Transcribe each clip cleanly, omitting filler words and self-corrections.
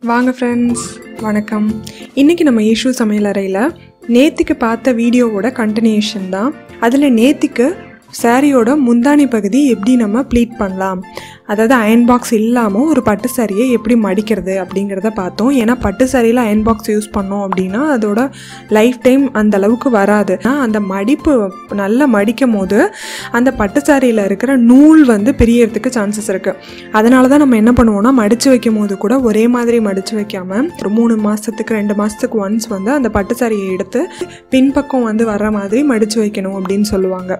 வாங்க ஃப்ரெண்ட்ஸ், வணக்கம். இன்றைக்கி நம்ம ஏஷு சமையலறையில் நேத்திக்கு பார்த்த வீடியோவோட கண்டினியூஷன் தான். அதில் நேத்திக்கு சாரியோட முந்தானி பகுதி எப்படி நம்ம ப்ளீட் பண்ணலாம், அதாவது அயன் பாக்ஸ் இல்லாமல் ஒரு பட்டு சாரியை எப்படி மடிக்கிறது அப்படிங்கிறத பார்த்தோம். ஏன்னா பட்டு சாரியில் அயன் பாக்ஸ் யூஸ் பண்ணோம் அப்படின்னா அதோட லைஃப் டைம் அந்த அளவுக்கு வராது. அந்த மடிப்பு நல்லா மடிக்கும் போது அந்த பட்டு சாரியில் இருக்கிற நூல் வந்து பிரியறதுக்கு சான்சஸ் இருக்குது. அதனால தான் நம்ம என்ன பண்ணுவோம்னா, மடித்து வைக்கும் போது கூட ஒரே மாதிரி மடித்து வைக்காமல் ஒரு 3 மாதத்துக்கு 2 மாதத்துக்கு ஒன்ஸ் வந்து அந்த பட்டு சாரியை எடுத்து பின்பக்கம் வந்து வர்ற மாதிரி மடித்து வைக்கணும் அப்படின்னு சொல்லுவாங்க.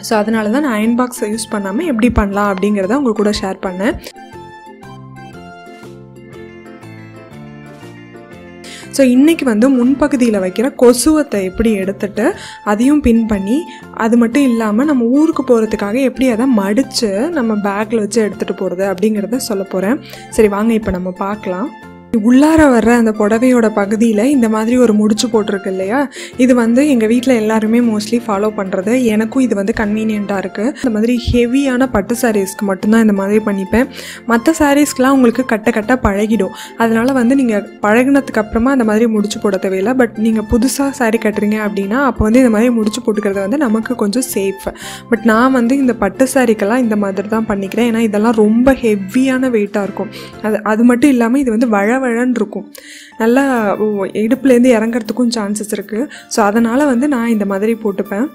ஸோ அதனால தான் நான் அயன் பாக்ஸை யூஸ் பண்ணாமல் எப்படி பண்ணலாம் அப்படிங்கிறத உங்கள் கூட ஷேர் பண்ணேன். ஸோ இன்றைக்கி வந்து முன்பகுதியில் வைக்கிற கொசுவத்தை எப்படி எடுத்துகிட்டு அதையும் பின் பண்ணி, அது மட்டும் இல்லாமல் நம்ம ஊருக்கு போகிறதுக்காக எப்படி அதை மடித்து நம்ம பேக்கில் வச்சு எடுத்துகிட்டு போகிறது அப்படிங்கிறத சொல்ல போகிறேன். சரி வாங்க இப்போ நம்ம பார்க்கலாம். உள்ளார வர்ற அந்த புடவையோட பகுதியில் இந்த மாதிரி ஒரு முடிச்சு போட்டிருக்கு இல்லையா, இது வந்து எங்கள் வீட்டில் எல்லாருமே மோஸ்ட்லி ஃபாலோ பண்ணுறது. எனக்கும் இது வந்து கன்வீனியண்ட்டாக இருக்குது. இந்த மாதிரி ஹெவியான பட்டு சாரீஸ்க்கு மட்டும்தான் இந்த மாதிரி பண்ணிப்பேன். மற்ற சாரீஸ்க்கெலாம் உங்களுக்கு கட்ட பழகிடும். அதனால் வந்து நீங்கள் பழகினதுக்கு அப்புறமா அந்த மாதிரி முடிச்சு போட தேவையில்லை. பட் நீங்கள் புதுசாக சாரீ கட்டுறீங்க அப்படின்னா அப்போ வந்து இந்த மாதிரி முடிச்சு போட்டுக்கிறது வந்து நமக்கு கொஞ்சம் சேஃப். பட் நான் வந்து இந்த பட்டு சாரீக்கெல்லாம் இந்த மாதிரி தான் பண்ணிக்கிறேன். ஏன்னா இதெல்லாம் ரொம்ப ஹெவியான வெயிட்டாக இருக்கும். அது மட்டும் இல்லாமல் இது வந்து வழன்னு இருக்கும், நல்லா இடுப்புலேருந்து இறங்கிறதுக்கும் சான்சஸ் இருக்குது. ஸோ அதனால் வந்து நான் இந்த மாதிரி போட்டுப்பேன்.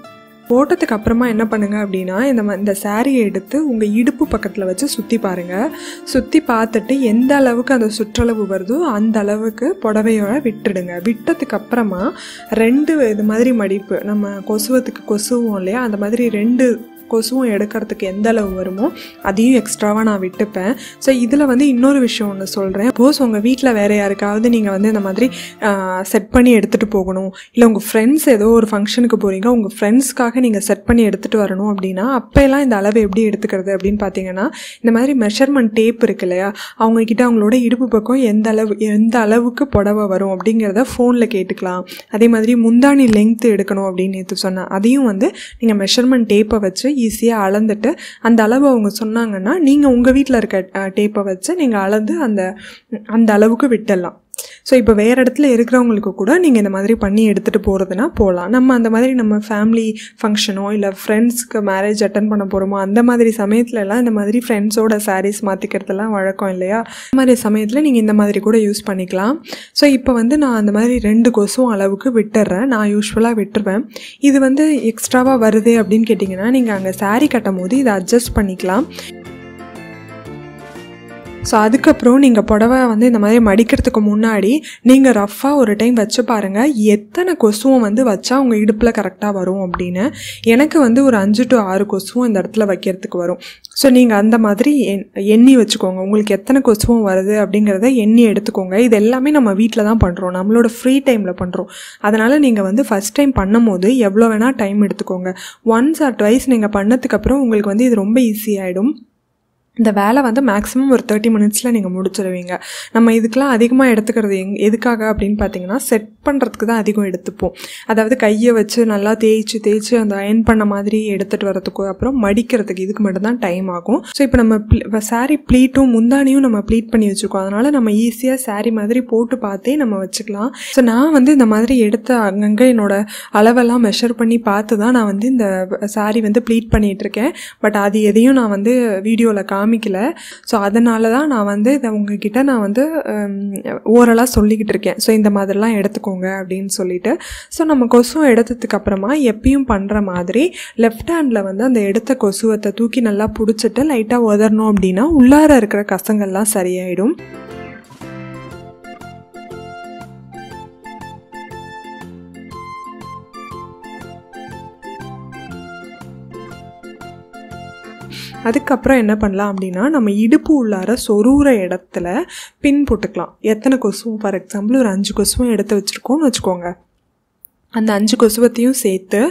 போட்டதுக்கு அப்புறமா என்ன பண்ணுங்கள் அப்படின்னா, இந்த சாரியை எடுத்து உங்கள் இடுப்பு பக்கத்தில் வச்சு சுற்றி பாருங்கள். சுற்றி பார்த்துட்டு எந்த அளவுக்கு அந்த சுற்றளவு வருதோ அந்த அளவுக்கு புடவையோட விட்டுடுங்க. விட்டதுக்கு அப்புறமா 2 இது மாதிரி மடிப்பு, நம்ம கொசுவத்துக்கு கொசுவோம் இல்லையா, அந்த மாதிரி 2 கொசுவும் எடுக்கிறதுக்கு எந்த அளவு வருமோ அதையும் எக்ஸ்ட்ராவாக நான் விட்டுப்பேன். ஸோ இதில் வந்து இன்னொரு விஷயம் ஒன்று சொல்கிறேன். சப்போஸ் உங்கள் வீட்டில் வேறு யாருக்காவது நீங்கள் வந்து இந்த மாதிரி செட் பண்ணி எடுத்துகிட்டு போகணும், இல்லை உங்கள் ஃப்ரெண்ட்ஸ் ஏதோ ஒரு ஃபங்க்ஷனுக்கு போகிறீங்க, உங்கள் ஃப்ரெண்ட்ஸ்க்காக நீங்கள் செட் பண்ணி எடுத்துகிட்டு வரணும் அப்படின்னா அப்போல்லாம் இந்த அளவு எப்படி எடுத்துக்கிறது அப்படின்னு பார்த்தீங்கன்னா, இந்த மாதிரி மெஷர்மெண்ட் டேப் இருக்கு இல்லையா, அவங்கக்கிட்ட அவங்களோட இடுப்பு பக்கம் எந்த அளவுக்கு புடவை வரும் அப்படிங்கிறத ஃபோனில் கேட்டுக்கலாம். அதே மாதிரி முந்தானி லெங்க்த்து எடுக்கணும் அப்படின்னு நேற்று சொன்னேன், அதையும் வந்து நீங்கள் மெஷர்மெண்ட் டேப்பை வச்சு ஈஸியாக அளந்துட்டு அந்த அளவு அவங்க சொன்னாங்கன்னா நீங்கள் உங்கள் வீட்டில் இருக்க டேப்பை வச்சு நீங்கள் அளந்து அந்த அளவுக்கு விட்டுடலாம். ஸோ இப்போ வேறு இடத்துல இருக்கிறவங்களுக்கு கூட நீங்கள் இந்த மாதிரி பண்ணி எடுத்துகிட்டு போகிறதுனா போகலாம். நம்ம அந்த மாதிரி நம்ம ஃபேமிலி ஃபங்க்ஷனோ இல்லை ஃப்ரெண்ட்ஸ்க்கு மேரேஜ் அட்டன் பண்ண போகிறோமோ அந்த மாதிரி சமயத்துலலாம் இந்த மாதிரி ஃப்ரெண்ட்ஸோட சாரீஸ் மாற்றிக்கிறதுலாம் வழக்கம் இல்லையா, அந்த மாதிரி சமயத்தில் நீங்கள் இந்த மாதிரி கூட யூஸ் பண்ணிக்கலாம். ஸோ இப்போ வந்து நான் அந்த மாதிரி 2 கொசுவும் அளவுக்கு விட்டுறேன். நான் யூஸ்வலாக விட்டுருவேன். இது வந்து எக்ஸ்ட்ராவாக வருது அப்படின்னு கேட்டிங்கன்னா நீங்கள் அங்கே சாரீ கட்டும் போது இதை அட்ஜஸ்ட் பண்ணிக்கலாம். ஸோ அதுக்கப்புறம் நீங்கள் புடவை வந்து இந்த மாதிரி மடிக்கிறதுக்கு முன்னாடி நீங்கள் ரஃப்பாக ஒரு டைம் வச்சு பாருங்கள் எத்தனை கொசுவும் வந்து வச்சா உங்கள் இடுப்பில் கரெக்டாக வரும் அப்படின்னு. எனக்கு வந்து ஒரு 5 to 6 கொசுவும் இந்த இடத்துல வைக்கிறதுக்கு வரும். ஸோ நீங்கள் அந்த மாதிரி எண்ணி வச்சுக்கோங்க, உங்களுக்கு எத்தனை கொசுவும் வருது அப்படிங்கிறத எண்ணி எடுத்துக்கோங்க. இது எல்லாமே நம்ம வீட்டில் தான் பண்ணுறோம், நம்மளோட ஃப்ரீ டைமில் பண்ணுறோம். அதனால் நீங்கள் வந்து ஃபஸ்ட் டைம் பண்ணும் போது எவ்வளோ வேணால் டைம் எடுத்துக்கோங்க. 1 or 2 நீங்கள் பண்ணதுக்கப்புறம் உங்களுக்கு வந்து இது ரொம்ப ஈஸியாகிடும். இந்த வேலை வந்து மேக்ஸிமம் ஒரு 30 மினிட்ஸில் நீங்கள் முடிச்சிடுவீங்க. நம்ம இதுக்கெலாம் அதிகமாக எடுத்துக்கிறது எதுக்காக அப்படின்னு பார்த்தீங்கன்னா, செட் பண்ணுறதுக்கு தான் அதிகம் எடுத்துப்போம். அதாவது கையை வச்சு நல்லா தேய்ச்சி அந்த அயன் பண்ண மாதிரி எடுத்துகிட்டு வரதுக்கு அப்புறம் மடிக்கிறதுக்கு இதுக்கு மட்டும்தான் டைம் ஆகும். ஸோ இப்போ நம்ம சாரீ ப்ளீட்டும் முந்தானியும் நம்ம ப்ளீட் பண்ணி வச்சுருக்கோம். அதனால் நம்ம ஈஸியாக சாரீ மாதிரி போட்டு பார்த்தே நம்ம வச்சுக்கலாம். ஸோ நான் வந்து இந்த மாதிரி எடுத்த அங்கங்கே என்னோடய அளவெல்லாம் மெஷர் பண்ணி பார்த்து தான் நான் வந்து இந்த சாரீ வந்து ப்ளீட் பண்ணிகிட்ருக்கேன். பட் அது எதையும் நான் வந்து வீடியோவில் காமிக்கல. ஸோ அதனால தான் நான் வந்து இதை உங்ககிட்ட நான் வந்து ஓரலாக சொல்லிக்கிட்டு இருக்கேன். ஸோ இந்த மாதிரிலாம் எடுத்துக்கோங்க அப்படின்னு சொல்லிட்டு. ஸோ நம்ம கொசுவை எடுத்ததுக்கு அப்புறமா எப்பயும் பண்ணுற மாதிரி லெஃப்ட் ஹேண்டில் வந்து அந்த எடுத்த கொசுவத்தை தூக்கி நல்லா பிடிச்சிட்டு லைட்டாக உதறணும் அப்படின்னா உள்ளார இருக்கிற கசங்கள்லாம் சரியாயிடும். அதுக்கப்புறம் என்ன பண்ணலாம் அப்படின்னா, நம்ம இடுப்பு உள்ளார சொருகிற இடத்துல பின் போட்டுக்கலாம். எத்தனை கொசுவும், ஃபார் எக்ஸாம்பிள் ஒரு 5 கொசுவும் எடுத்து வச்சுருக்கோம்னு வச்சுக்கோங்க. அந்த 5 கொசுவத்தையும் சேர்த்து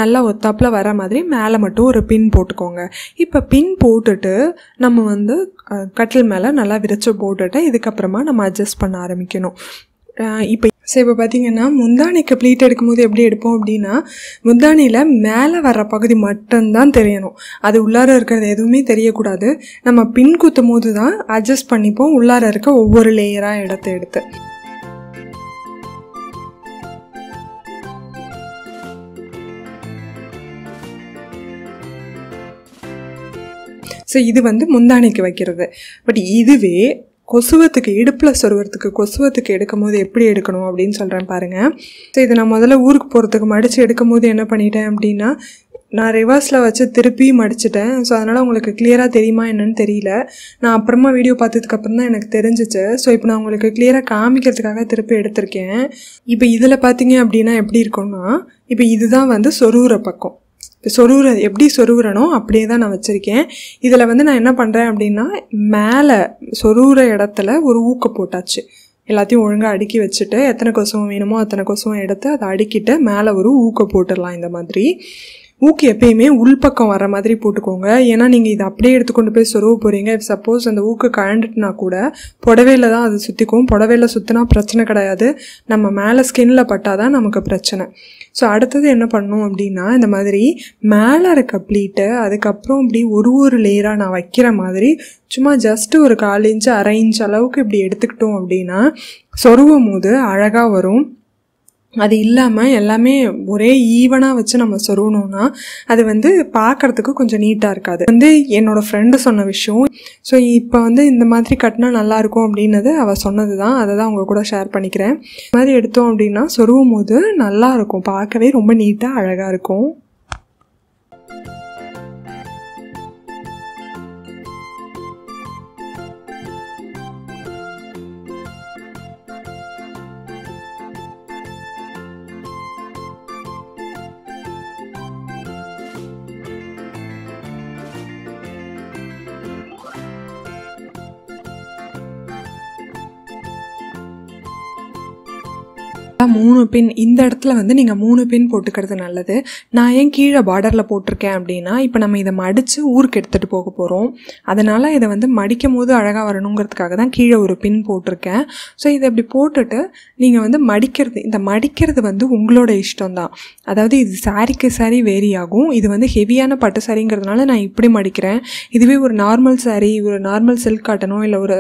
நல்லா ஒத்தாப்பில் வர மாதிரி மேலே மட்டும் ஒரு பின் போட்டுக்கோங்க. இப்போ பின் போட்டுட்டு நம்ம வந்து கட்டில் மேலே நல்லா விரிச்சு போட்டுட்டு இதுக்கப்புறமா நம்ம அட்ஜஸ்ட் பண்ண ஆரம்பிக்கணும். இப்போ ஸோ இப்போ பார்த்தீங்கன்னா முந்தானிக்கு ப்ளீட் எடுக்கும்போது எப்படி எடுப்போம் அப்படின்னா, முந்தானியில் மேலே வர்ற பகுதி மட்டும்தான் தெரியணும். அது உள்ளார இருக்கிறது எதுவுமே தெரியக்கூடாது. நம்ம பின் குத்தும் போது தான் அட்ஜஸ்ட் பண்ணிப்போம் உள்ளார இருக்க ஒவ்வொரு லேயராக எடுத்து. ஸோ இது வந்து முந்தானிக்கு வைக்கிறது. பட் இதுவே கொசுவத்துக்கு இடுப்பில் சொருவறதுக்கு கொசுவத்துக்கு எடுக்கும் போது எப்படி எடுக்கணும் அப்படின்னு சொல்கிறேன் பாருங்கள். ஸோ இது நான் முதல்ல ஊருக்கு போகிறதுக்கு மடித்து எடுக்கும் போது என்ன பண்ணிட்டேன் அப்படின்னா, நான் ரிவர்ஸில் வச்சு திருப்பி மடிச்சிட்டேன். ஸோ அதனால் உங்களுக்கு கிளியராக தெரியுமா என்னன்னு தெரியல. நான் அப்புறமா வீடியோ பார்த்ததுக்கப்புறம் தான் எனக்கு தெரிஞ்சிச்சு. ஸோ இப்போ நான் உங்களுக்கு கிளியராக காமிக்கிறதுக்காக திருப்பி எடுத்திருக்கேன். இப்போ இதில் பார்த்தீங்க அப்படின்னா எப்படி இருக்கும்னா, இப்போ இதுதான் வந்து சொருவுற பக்கம். எப்படி சொருவுறனோ அப்படியே தான் நான் வச்சுருக்கேன். இதில் வந்து நான் என்ன பண்ணுறேன் அப்படின்னா, மேலே சொருவுற இடத்துல ஒரு ஊக்க போட்டாச்சு. எல்லாத்தையும் ஒழுங்காக அடுக்கி வச்சுட்டு எத்தனை கொசுவம் வேணுமோ அத்தனை கொசுவம் எடுத்து அதை அடுக்கிட்டு மேலே ஒரு ஊக்க போட்டுடலாம். இந்த மாதிரி ஊக்கு எப்பயுமே உள்பக்கம் வர மாதிரி போட்டுக்கோங்க. ஏன்னா நீங்கள் இதை அப்படியே எடுத்துக்கொண்டு போய் சொருவ போகிறீங்க. இஃப் சப்போஸ் அந்த ஊக்கு கழண்டுட்டுனா கூட புடவையில் தான் அது சுற்றிக்கும். புடவையில் சுற்றினா பிரச்சனை கிடையாது, நம்ம மேலே ஸ்கின்னில் பட்டால் தான் நமக்கு பிரச்சனை. ஸோ அடுத்தது என்ன பண்ணணும் அப்படின்னா, இந்த மாதிரி மேலே இருக்க ப்ளீட்டை அதுக்கப்புறம் இப்படி ஒரு லேயராக நான் வைக்கிற மாதிரி சும்மா ஜஸ்ட்டு ஒரு 1/4 இன்ச்சு 1/2 இன்ச் அளவுக்கு இப்படி எடுத்துக்கிட்டோம் அப்படின்னா சொருவும் போது அழகாக வரும். அது இல்லாமல் எல்லாமே ஒரே ஈவனாக வச்சு நம்ம சொருவணும்னா அது வந்து பார்க்குறதுக்கு கொஞ்சம் நீட்டாக இருக்காது. வந்து என்னோடய ஃப்ரெண்டு சொன்ன விஷயம். ஸோ இப்போ வந்து இந்த மாதிரி கட்டினா நல்லாயிருக்கும் அப்படின்னது அவள் சொன்னது தான். அதை தான் அவங்க கூட ஷேர் பண்ணிக்கிறேன். இந்த மாதிரி எடுத்தோம் அப்படின்னா சொருவும் போது நல்லாயிருக்கும், பார்க்கவே ரொம்ப நீட்டாக அழகாக இருக்கும். மூணு பின் இந்த இடத்துல வந்து நீங்கள் 3 பின் போட்டுக்கிறது நல்லது. நான் ஏன் கீழே பார்டரில் போட்டிருக்கேன் அப்படின்னா, இப்போ நம்ம இதை மடித்து ஊருக்கு எடுத்துகிட்டு போக போகிறோம். அதனால் இதை வந்து மடிக்கும் போது அழகாக வரணுங்கிறதுக்காக தான் கீழே ஒரு பின் போட்டிருக்கேன். ஸோ இதை இப்படி போட்டுட்டு நீங்கள் வந்து மடிக்கிறது வந்து உங்களோட இஷ்டம்தான். அதாவது இது சாரீக்கு சாரீ வேரி ஆகும். இது வந்து ஹெவியான பட்டு சாரிங்கிறதுனால நான் இப்படி மடிக்கிறேன். இதுவே ஒரு நார்மல் சாரீ, ஒரு நார்மல் சில்க் காட்டனோ இல்லை ஒரு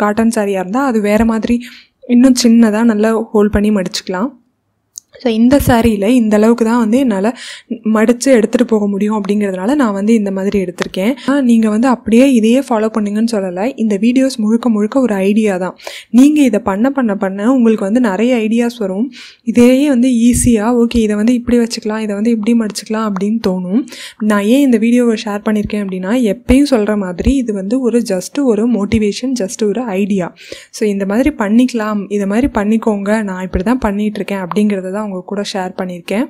காட்டன் சாரியாக இருந்தால் அது வேறு மாதிரி இன்னும் சின்னதாக நல்லா ஹோல்ட் பண்ணி மடிச்சுக்கலாம். ஸோ இந்த சாரியில் இந்த அளவுக்கு தான் வந்து என்னால் மடித்து எடுத்துகிட்டு போக முடியும் அப்படிங்கிறதுனால நான் வந்து இந்த மாதிரி எடுத்திருக்கேன். நீங்கள் வந்து அப்படியே இதையே ஃபாலோ பண்ணிங்கன்னு சொல்லலை. இந்த வீடியோஸ் முழுக்க ஒரு ஐடியா தான். நீங்கள் இதை பண்ண உங்களுக்கு வந்து நிறைய ஐடியாஸ் வரும். இதையே வந்து ஈஸியாக ஓகே இதை வந்து இப்படி வச்சுக்கலாம், இதை வந்து இப்படி மடிச்சுக்கலாம் அப்படின்னு தோணும். நான் ஏன் இந்த வீடியோவை ஷேர் பண்ணியிருக்கேன் அப்படின்னா, எப்பயும் சொல்கிற மாதிரி இது வந்து ஜஸ்ட்டு ஒரு மோட்டிவேஷன், ஜஸ்ட்டு ஒரு ஐடியா. ஸோ இந்த மாதிரி பண்ணிக்கலாம், இதை மாதிரி பண்ணிக்கோங்க, நான் இப்படி தான் பண்ணிகிட்ருக்கேன் அப்படிங்கிறத தான் உங்க கூட ஷேர் பண்ணியிருக்கேன்.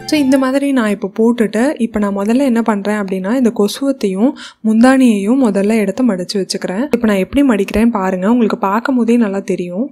ஸோ இந்த மாதிரி நான் இப்போ போட்டுட்டு இப்போ நான் முதல்ல என்ன பண்ணுறேன் அப்படின்னா, இந்த கொசுவத்தையும் முந்தானியையும் முதல்ல எடுத்து மடித்து வச்சுக்கிறேன். இப்போ நான் எப்படி மடிக்கிறேன் பாருங்கள், உங்களுக்கு பார்க்கும் போதே நல்லா தெரியும்.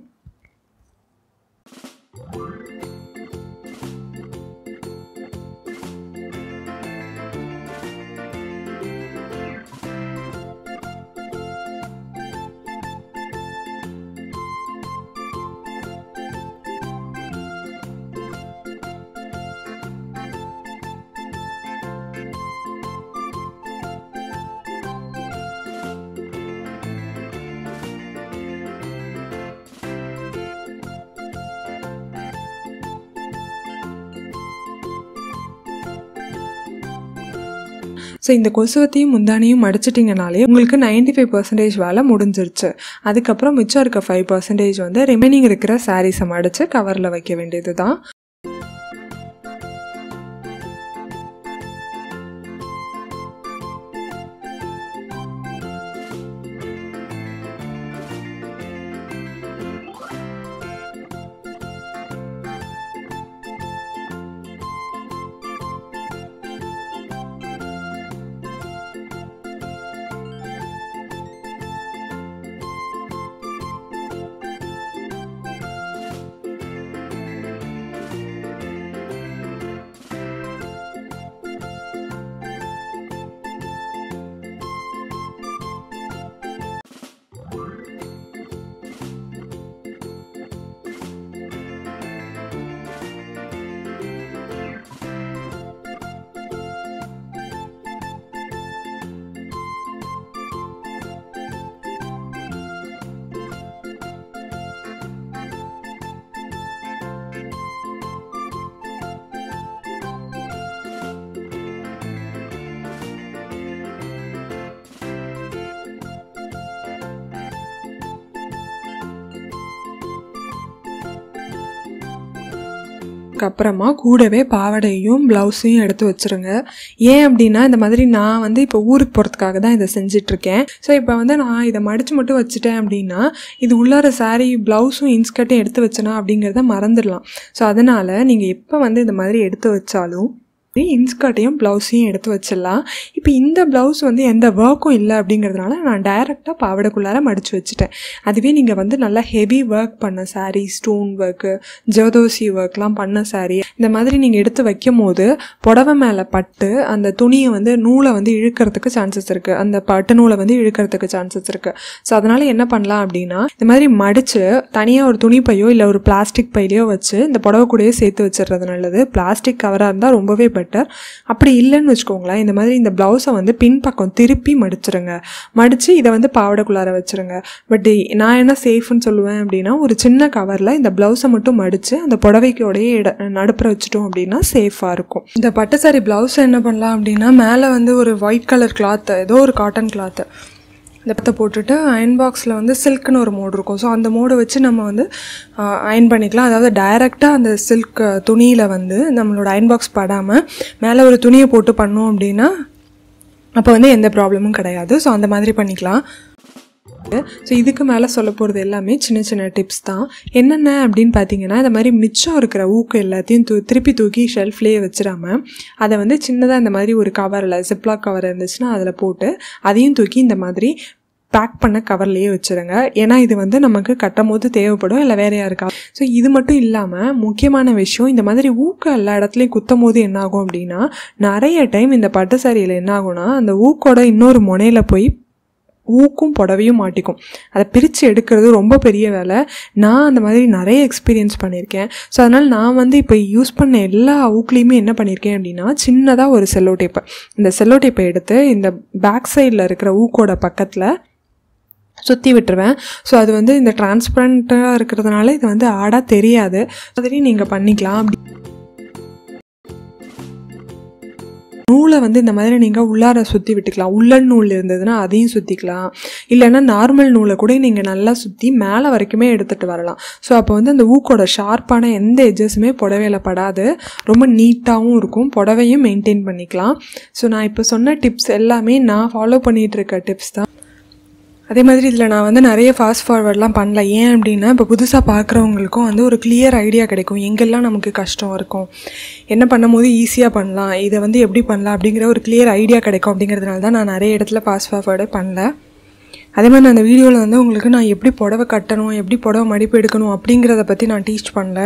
ஸோ இந்த கொசுவத்தையும் முந்தானியும் மடிச்சிட்டிங்கனாலே உங்களுக்கு 95% வேலை முடிஞ்சிருச்சு. அதுக்கப்புறம் மிச்சம் இருக்க 5% வந்து ரிமைனிங் இருக்கிற சாரீஸை மடித்து கவரில் வைக்க வேண்டியது தான். முடிச்சதுக்கு அப்புறமா கூடவே பாவாடையும் ப்ளவுஸையும் எடுத்து வச்சுருங்க. ஏன் அப்படின்னா இந்த மாதிரி நான் வந்து இப்போ ஊருக்கு போகிறதுக்காக தான் இதை செஞ்சிட்ருக்கேன். ஸோ இப்போ வந்து நான் இதை மடித்து மட்டும் வச்சுட்டேன் அப்படின்னா இது உள்ளார சாரீ ப்ளவுஸும் இன்ஸ்கர்ட்டையும் எடுத்து வச்சேனா அப்படிங்கிறத மறந்துடலாம். ஸோ அதனால் நீங்கள் எப்போ வந்து இந்த மாதிரி எடுத்து வச்சாலும் இன்ஸ்கர்ட்டையும் ப்ளவுஸையும் எடுத்து வச்சிடலாம். இப்போ இந்த ப்ளவுஸ் வந்து எந்த ஒர்க்கும் இல்லை அப்படிங்கிறதுனால நான் டைரெக்டாக பாவாடைக்குள்ளார மடித்து வச்சுட்டேன். அதுவே நீங்கள் வந்து நல்லா ஹெவி ஒர்க் பண்ண சாரீ, ஸ்டோன் ஒர்க்கு, ஜர்தோசி ஒர்க்லாம் பண்ண சாரீ இந்த மாதிரி நீங்கள் எடுத்து வைக்கும் போது புடவை மேலே பட்டு அந்த துணியை வந்து நூலை வந்து இழுக்கிறதுக்கு சான்சஸ் இருக்குது, அந்த பட்டு நூலை வந்து இழுக்கிறதுக்கு சான்சஸ் இருக்குது. ஸோ அதனால் என்ன பண்ணலாம் அப்படின்னா இந்த மாதிரி மடித்து தனியாக ஒரு துணி பையோ இல்லை ஒரு பிளாஸ்டிக் பையிலையோ வச்சு இந்த புடவை கூடயே சேர்த்து வச்சிடுறது நல்லது. பிளாஸ்டிக் கவராக இருந்தால் ரொம்பவே பெட்டர். அப்படி இல்லைன்னு வச்சுக்கோங்களேன், இந்த மாதிரி இந்த ப்ளவுஸை வந்து பின்பக்கம் திருப்பி மடிச்சிருங்க. மடித்து இதை வந்து பாவாடைக்குள்ளார வச்சுருங்க. பட் நான் என்ன சேஃப்னு சொல்லுவேன் அப்படின்னா ஒரு சின்ன கவரில் இந்த ப்ளவுஸை மட்டும் மடித்து அந்த புடவைக்கோடையே நடுப்புற வச்சுட்டோம் அப்படின்னா சேஃபாக இருக்கும். இந்த பட்டு சாரி ப்ளவுஸை என்ன பண்ணலாம் அப்படின்னா மேலே வந்து ஒரு ஒயிட் கலர் கிளாத்து, ஏதோ ஒரு காட்டன் கிளாத்து இந்த பத்தை போட்டுட்டு அயன் பாக்ஸில் வந்து சில்க்குன்னு ஒரு மோடு இருக்கும். ஸோ அந்த மோடை வச்சு நம்ம வந்து அயன் பண்ணிக்கலாம். அதாவது டைரெக்டாக அந்த சில்க் துணியில் வந்து நம்மளோட அயன் பாக்ஸ் படாமல் மேலே ஒரு துணியை போட்டு பண்ணோம் அப்படின்னா அப்போ வந்து எந்த ப்ராப்ளமும் கிடையாது. ஸோ அந்த மாதிரி பண்ணிக்கலாம். ஸோ இதுக்கு மேலே சொல்ல போகிறது எல்லாமே சின்ன சின்ன டிப்ஸ் தான். என்னென்ன அப்படின்னு பார்த்தீங்கன்னா இந்த மாதிரி மிச்சம் இருக்கிற ஊக்கு எல்லாத்தையும் திருப்பி தூக்கி ஷெல்ஃப்லேயே வச்சிடாமல் அதை வந்து சின்னதாக இந்த மாதிரி ஒரு கவரில் ஜிப்லாக் கவர் இருந்துச்சுன்னா அதில் போட்டு அதையும் தூக்கி இந்த மாதிரி பேக் பண்ண கவர்லேயே வச்சுருங்க. ஏன்னா இது வந்து நமக்கு கட்டும் போது தேவைப்படும், இல்லை வேறு யாருக்கா. ஸோ இது மட்டும் இல்லாமல் முக்கியமான விஷயம், இந்த மாதிரி ஊக்கு எல்லா இடத்துலையும் குத்தும் போது என்னாகும் அப்படின்னா நிறைய டைம் இந்த பட்டு சாரியில் என்ன ஆகும்னா அந்த ஊக்கோட இன்னொரு முனையில் போய் ஊக்கும் புடவையும் மாட்டிக்கும். அதை பிரித்து எடுக்கிறது ரொம்ப பெரிய வேலை. நான் அந்த மாதிரி நிறைய எக்ஸ்பீரியன்ஸ் பண்ணியிருக்கேன். ஸோ அதனால் நான் வந்து இப்போ யூஸ் பண்ண எல்லா ஊக்குலேயுமே என்ன பண்ணியிருக்கேன் அப்படின்னா சின்னதாக ஒரு செல்லோ டேப்பை, இந்த செல்லோ டேப்பை எடுத்து இந்த பேக் சைடில் இருக்கிற ஊக்கோட பக்கத்தில் சுற்றி விட்டுருவேன். ஸோ அது வந்து இந்த டிரான்ஸ்பரண்ட்டாக இருக்கிறதுனால இது வந்து ஆடாக தெரியாது. மாதிரி நீங்கள் பண்ணிக்கலாம். அப்படி நூலை வந்து இந்த மாதிரி நீங்கள் உள்ளார சுற்றி விட்டுக்கலாம். உள்ளன் நூல் இருந்ததுன்னா அதையும் சுற்றிக்கலாம். இல்லைன்னா நார்மல் நூலை கூட நீங்கள் நல்லா சுற்றி மேலே வரைக்குமே எடுத்துகிட்டு வரலாம். ஸோ அப்போ வந்து அந்த ஊக்கோட ஷார்ப்பான எந்த எட்ஜஸுமே புடவையில் படாது, ரொம்ப நீட்டாகவும் இருக்கும், புடவையும் மெயின்டைன் பண்ணிக்கலாம். ஸோ நான் இப்போ சொன்ன டிப்ஸ் எல்லாமே நான் ஃபாலோ பண்ணிகிட்ருக்க டிப்ஸ் தான். அதே மாதிரி இதில் நான் வந்து நிறைய ஃபாஸ்ட் ஃபார்வர்ட்லாம் பண்ணல. ஏன் அப்படின்னா இப்போ புதுசாக பார்க்குறவங்களுக்கும் வந்து ஒரு கிளியர் ஐடியா கிடைக்கும், எங்கெல்லாம் நமக்கு கஷ்டம் இருக்கும், என்ன பண்ணும் போது ஈஸியாக பண்ணலாம், இதை வந்து எப்படி பண்ணலாம் அப்படிங்கிற ஒரு கிளியர் ஐடியா கிடைக்கும். அப்படிங்கிறதுனால தான் நான் நிறைய இடத்துல ஃபாஸ்ட் ஃபார்வர்டே பண்ணல. அதே மாதிரி நான் அந்த வீடியோவில் வந்து உங்களுக்கு நான் எப்படி புடவை கட்டணும், எப்படி புடவை மடிப்பு எடுக்கணும் அப்படிங்கிறத பற்றி நான் டீச் பண்ணல.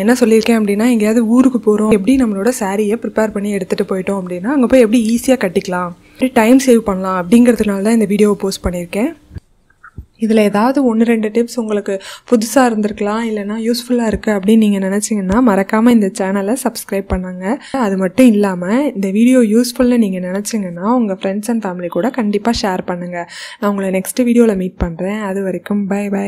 என்ன சொல்லியிருக்கேன் அப்படின்னா எங்கேயாவது ஊருக்கு போகிறோம், எப்படி நம்மளோட சாரியை ப்ரிப்பேர் பண்ணி எடுத்துகிட்டு போயிட்டோம் அப்படின்னா அங்கே போய் எப்படி ஈஸியாக கட்டிக்கலாம், எப்படி டைம் சேவ் பண்ணலாம் அப்படிங்கிறதுனால தான் இந்த வீடியோவை போஸ்ட் பண்ணியிருக்கேன். இதில் ஏதாவது 1-2 டிப்ஸ் உங்களுக்கு புதுசாக இருந்திருக்கலாம், இல்லைனா யூஸ்ஃபுல்லாக இருக்குது அப்படின்னு நீங்கள் நினச்சிங்கன்னா மறக்காமல் இந்த சேனலை சப்ஸ்கிரைப் பண்ணுங்க. அது மட்டும் இல்லாமல் இந்த வீடியோ யூஸ்ஃபுல்னு நீங்கள் நினச்சிங்கன்னா உங்கள் ஃப்ரெண்ட்ஸ் அண்ட் ஃபேமிலி கூட கண்டிப்பாக ஷேர் பண்ணுங்கள். நான் உங்களை நெக்ஸ்ட் வீடியோவில் மீட் பண்ணுறேன். அது வரைக்கும் பை பை.